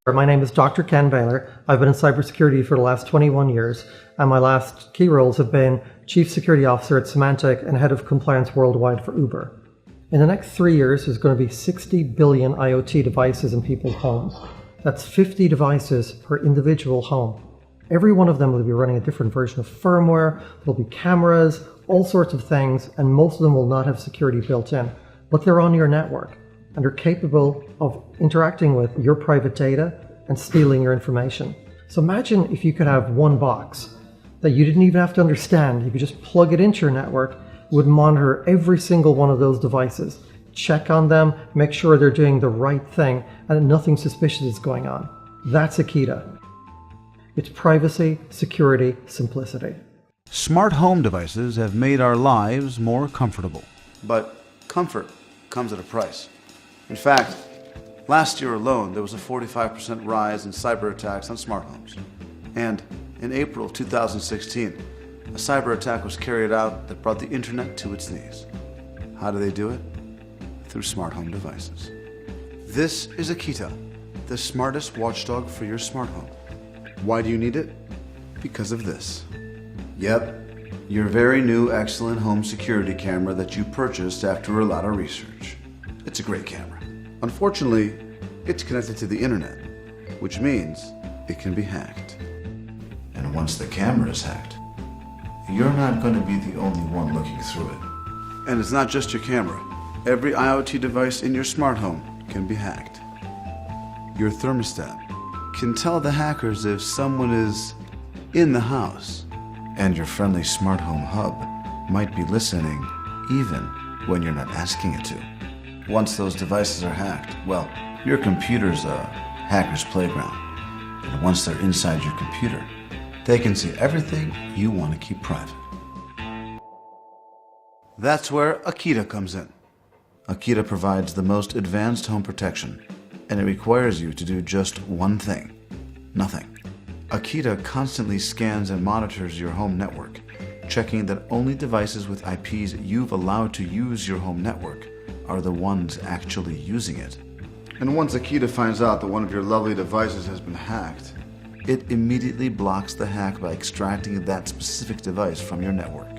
My name is Dr. Ken Baylor. I've been in cybersecurity for the last 21 years, and my last key roles have been Chief Security Officer at Symantec and Head of Compliance Worldwide for Uber. In the next 3 years, there's going to be 60 billion IoT devices in people's homes. That's 50 devices per individual home. Every one of them will be running a different version of firmware, there'll be cameras, all sorts of things, and most of them will not have security built in. But they're on your network, and they're capable of interacting with your private data and stealing your information. So imagine if you could have one box that you didn't even have to understand. You could just plug it into your network, it would monitor every single one of those devices, check on them, make sure they're doing the right thing, and nothing suspicious is going on. That's Akita. It's privacy, security, simplicity. Smart home devices have made our lives more comfortable. But comfort comes at a price. In fact, last year alone, there was a 45% rise in cyber attacks on smart homes. And in April of 2016, a cyber attack was carried out that brought the internet to its knees. How do they do it? Through smart home devices. This is Akita, the smartest watchdog for your smart home. Why do you need it? Because of this. Yep, your very new excellent home security camera that you purchased after a lot of research. It's a great camera. Unfortunately, it's connected to the internet, which means it can be hacked. And once the camera is hacked, you're not going to be the only one looking through it. And it's not just your camera. Every IoT device in your smart home can be hacked. Your thermostat can tell the hackers if someone is in the house. And your friendly smart home hub might be listening even when you're not asking it to. Once those devices are hacked, well, your computer's a hacker's playground. And once they're inside your computer, they can see everything you want to keep private. That's where Akita comes in. Akita provides the most advanced home protection, and it requires you to do just one thing: nothing. Akita constantly scans and monitors your home network, checking that only devices with IPs you've allowed to use your home network are the ones actually using it. And once Akita finds out that one of your lovely devices has been hacked, it immediately blocks the hack by extracting that specific device from your network.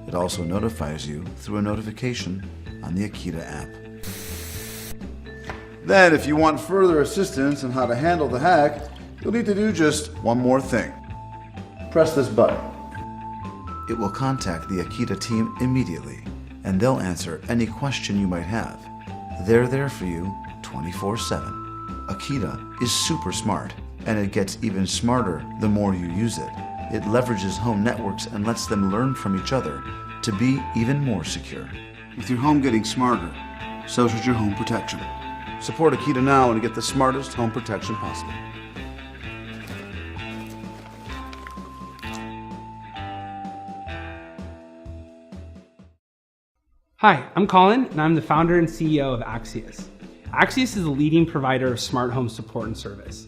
It also notifies you through a notification on the Akita app. Then, if you want further assistance on how to handle the hack, you'll need to do just one more thing. Press this button. It will contact the Akita team immediately, and they'll answer any question you might have. They're there for you 24/7. Akita is super smart, and it gets even smarter the more you use it. It leverages home networks and lets them learn from each other to be even more secure. With your home getting smarter, so should your home protection. Support Akita now and get the smartest home protection possible. Hi, I'm Colin, and I'm the founder and CEO of Axius. Axius is a leading provider of smart home support and service.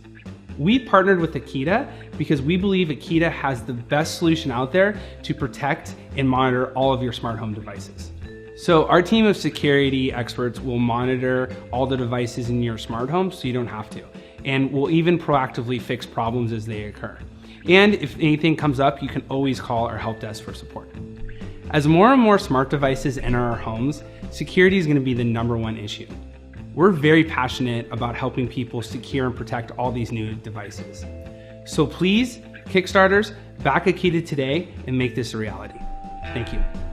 We partnered with Akita because we believe Akita has the best solution out there to protect and monitor all of your smart home devices. So our team of security experts will monitor all the devices in your smart home so you don't have to. And we'll even proactively fix problems as they occur. And if anything comes up, you can always call our help desk for support. As more and more smart devices enter our homes, security is going to be the #1 issue. We're very passionate about helping people secure and protect all these new devices. So please, Kickstarters, back Akita today and make this a reality. Thank you.